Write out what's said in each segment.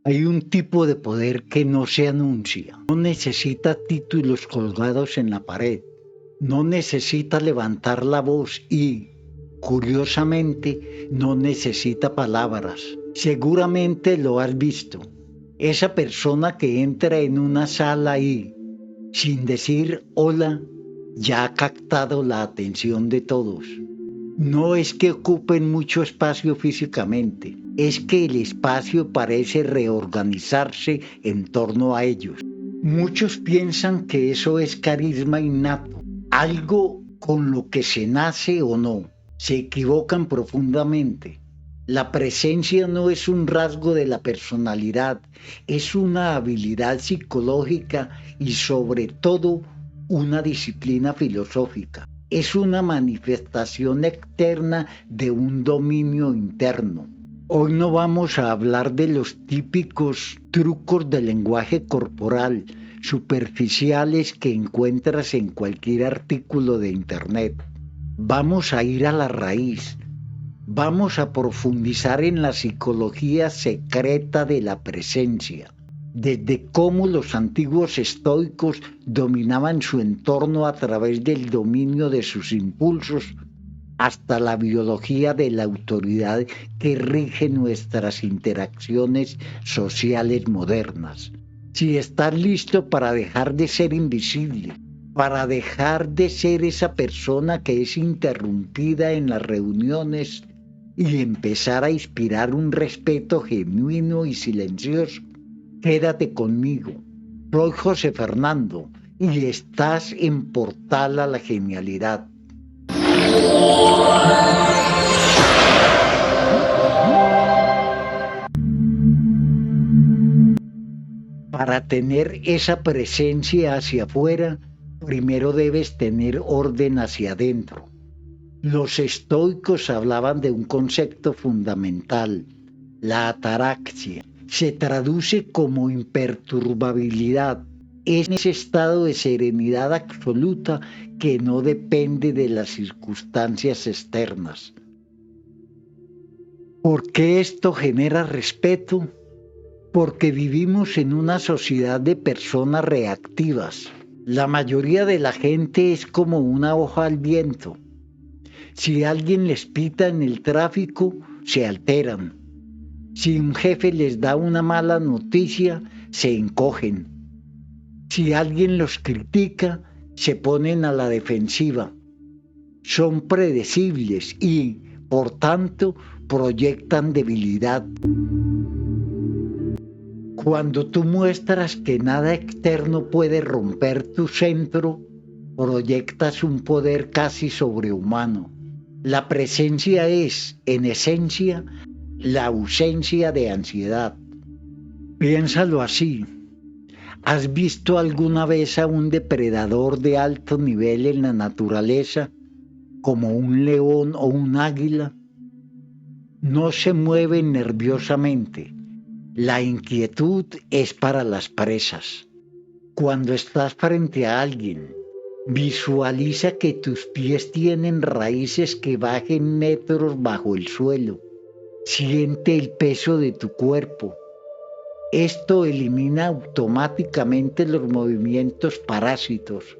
Hay un tipo de poder que no se anuncia, no necesita títulos colgados en la pared, no necesita levantar la voz y, curiosamente, no necesita palabras. Seguramente lo has visto. Esa persona que entra en una sala y, sin decir hola, ya ha captado la atención de todos. No es que ocupen mucho espacio físicamente, es que el espacio parece reorganizarse en torno a ellos. Muchos piensan que eso es carisma innato, algo con lo que se nace o no. Se equivocan profundamente. La presencia no es un rasgo de la personalidad, es una habilidad psicológica y sobre todo una disciplina filosófica. Es una manifestación externa de un dominio interno. Hoy no vamos a hablar de los típicos trucos de lenguaje corporal superficiales que encuentras en cualquier artículo de internet. Vamos a ir a la raíz. Vamos a profundizar en la psicología secreta de la presencia, desde cómo los antiguos estoicos dominaban su entorno a través del dominio de sus impulsos, hasta la biología de la autoridad que rige nuestras interacciones sociales modernas. Si estás listo para dejar de ser invisible, para dejar de ser esa persona que es interrumpida en las reuniones y empezar a inspirar un respeto genuino y silencioso, quédate conmigo. Soy José Fernando y estás en Portal a la Genialidad. Para tener esa presencia hacia afuera, primero debes tener orden hacia adentro. Los estoicos hablaban de un concepto fundamental, la ataraxia. Se traduce como imperturbabilidad. Es ese estado de serenidad absoluta que no depende de las circunstancias externas. ¿Por qué esto genera respeto? Porque vivimos en una sociedad de personas reactivas. La mayoría de la gente es como una hoja al viento. Si alguien les pita en el tráfico, se alteran. Si un jefe les da una mala noticia, se encogen. Si alguien los critica, se ponen a la defensiva. Son predecibles y, por tanto, proyectan debilidad. Cuando tú muestras que nada externo puede romper tu centro, proyectas un poder casi sobrehumano. La presencia es, en esencia, la ausencia de ansiedad. Piénsalo así. ¿Has visto alguna vez a un depredador de alto nivel en la naturaleza, como un león o un águila? No se mueven nerviosamente. La inquietud es para las presas. Cuando estás frente a alguien, visualiza que tus pies tienen raíces que bajen metros bajo el suelo. Siente el peso de tu cuerpo. Esto elimina automáticamente los movimientos parásitos,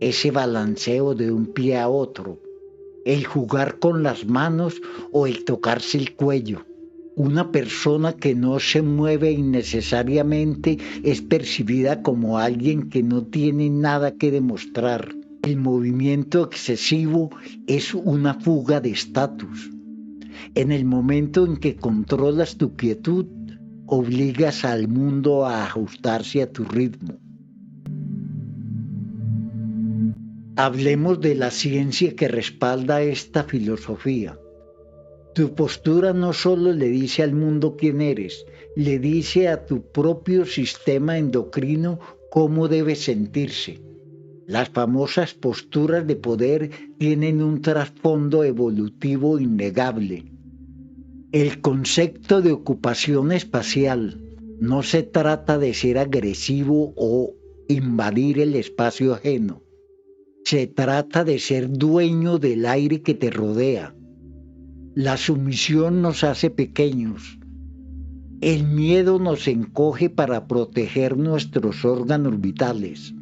ese balanceo de un pie a otro, el jugar con las manos o el tocarse el cuello. Una persona que no se mueve innecesariamente es percibida como alguien que no tiene nada que demostrar. El movimiento excesivo es una fuga de estatus. En el momento en que controlas tu quietud, obligas al mundo a ajustarse a tu ritmo. Hablemos de la ciencia que respalda esta filosofía. Tu postura no solo le dice al mundo quién eres, le dice a tu propio sistema endocrino cómo debe sentirse. Las famosas posturas de poder tienen un trasfondo evolutivo innegable. El concepto de ocupación espacial no se trata de ser agresivo o invadir el espacio ajeno. Se trata de ser dueño del aire que te rodea. La sumisión nos hace pequeños. El miedo nos encoge para proteger nuestros órganos vitales.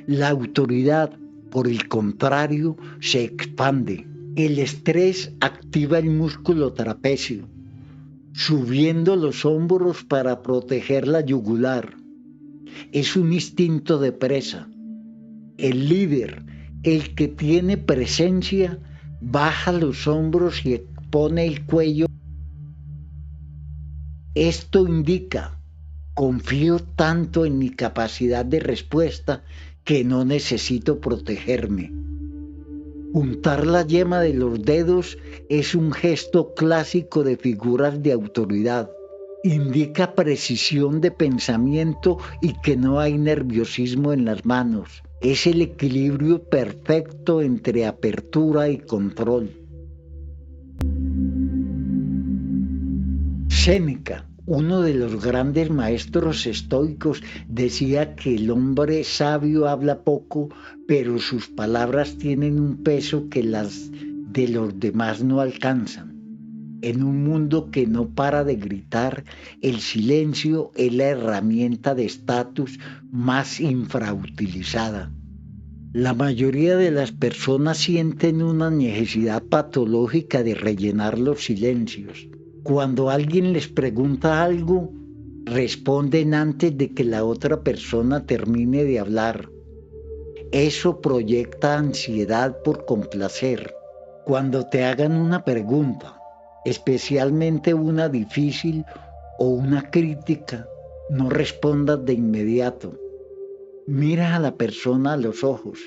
La autoridad, por el contrario, se expande. El estrés activa el músculo trapecio, subiendo los hombros para proteger la yugular. Es un instinto de presa. El líder, el que tiene presencia, baja los hombros y expone el cuello. Esto indica: confío tanto en mi capacidad de respuesta que no necesito protegerme. Juntar la yema de los dedos es un gesto clásico de figuras de autoridad. Indica precisión de pensamiento y que no hay nerviosismo en las manos. Es el equilibrio perfecto entre apertura y control. Séneca, uno de los grandes maestros estoicos, decía que el hombre sabio habla poco, pero sus palabras tienen un peso que las de los demás no alcanzan. En un mundo que no para de gritar, el silencio es la herramienta de estatus más infrautilizada. La mayoría de las personas sienten una necesidad patológica de rellenar los silencios. Cuando alguien les pregunta algo, responden antes de que la otra persona termine de hablar. Eso proyecta ansiedad por complacer. Cuando te hagan una pregunta, especialmente una difícil o una crítica, no respondas de inmediato. Mira a la persona a los ojos,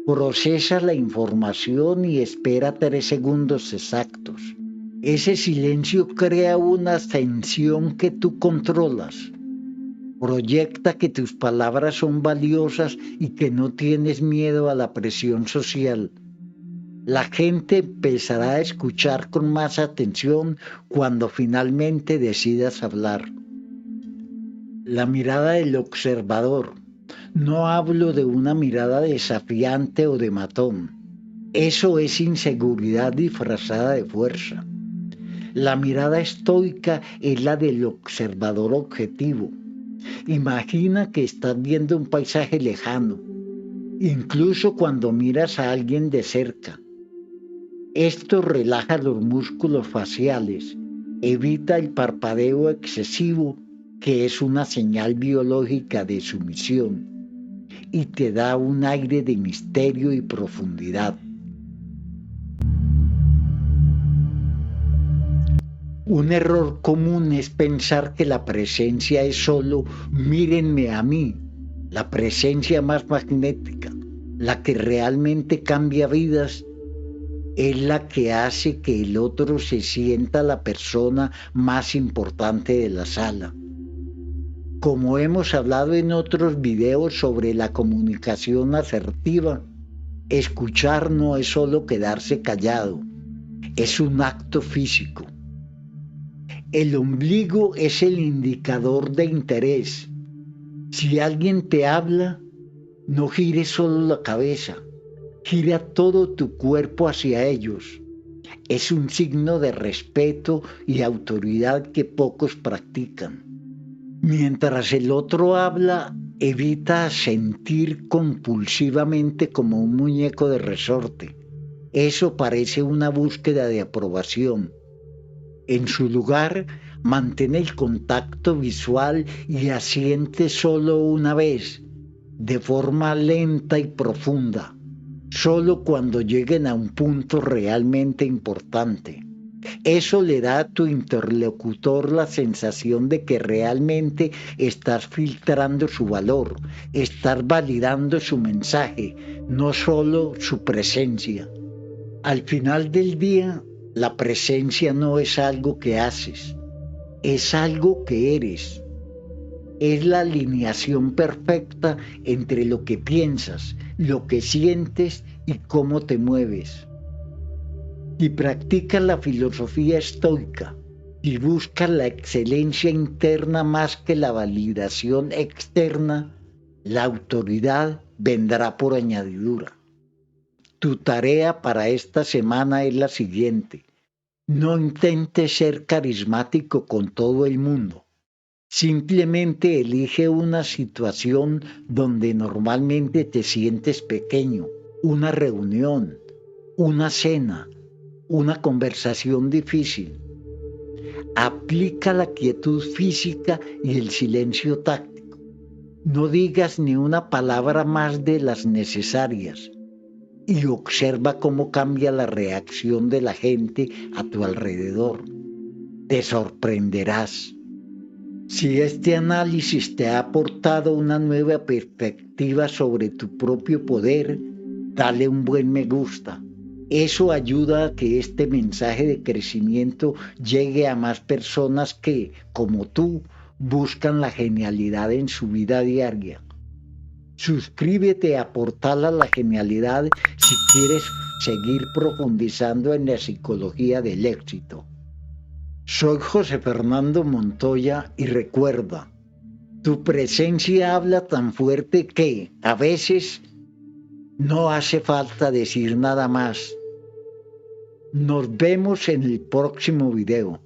procesa la información y espera 3 segundos exactos. Ese silencio crea una tensión que tú controlas. Proyecta que tus palabras son valiosas y que no tienes miedo a la presión social. La gente empezará a escuchar con más atención cuando finalmente decidas hablar. La mirada del observador. No hablo de una mirada desafiante o de matón. Eso es inseguridad disfrazada de fuerza. La mirada estoica es la del observador objetivo. Imagina que estás viendo un paisaje lejano, incluso cuando miras a alguien de cerca. Esto relaja los músculos faciales, evita el parpadeo excesivo, que es una señal biológica de sumisión, y te da un aire de misterio y profundidad. Un error común es pensar que la presencia es solo mírenme a mí, la presencia más magnética, la que realmente cambia vidas, es la que hace que el otro se sienta la persona más importante de la sala. Como hemos hablado en otros videos sobre la comunicación asertiva, escuchar no es solo quedarse callado, es un acto físico. El ombligo es el indicador de interés. Si alguien te habla, no gires solo la cabeza, gira todo tu cuerpo hacia ellos. Es un signo de respeto y autoridad que pocos practican. Mientras el otro habla, evita sentir compulsivamente como un muñeco de resorte. Eso parece una búsqueda de aprobación. En su lugar, mantén el contacto visual y asiente solo una vez, de forma lenta y profunda, solo cuando lleguen a un punto realmente importante. Eso le da a tu interlocutor la sensación de que realmente estás filtrando su valor, estás validando su mensaje, no solo su presencia. Al final del día, la presencia no es algo que haces, es algo que eres. Es la alineación perfecta entre lo que piensas, lo que sientes y cómo te mueves. Si practicas la filosofía estoica y buscas la excelencia interna más que la validación externa, la autoridad vendrá por añadidura. Tu tarea para esta semana es la siguiente: No intentes ser carismático con todo el mundo. Simplemente elige una situación donde normalmente te sientes pequeño, una reunión, una cena, una conversación difícil. Aplica la quietud física y el silencio táctico. No digas ni una palabra más de las necesarias y observa cómo cambia la reacción de la gente a tu alrededor. Te sorprenderás. Si este análisis te ha aportado una nueva perspectiva sobre tu propio poder, dale un buen me gusta. Eso ayuda a que este mensaje de crecimiento llegue a más personas que, como tú, buscan la genialidad en su vida diaria. Suscríbete a Portal a la Genialidad si quieres seguir profundizando en la psicología del éxito. Soy José Fernando Montoya y recuerda, tu presencia habla tan fuerte que a veces no hace falta decir nada más. Nos vemos en el próximo video.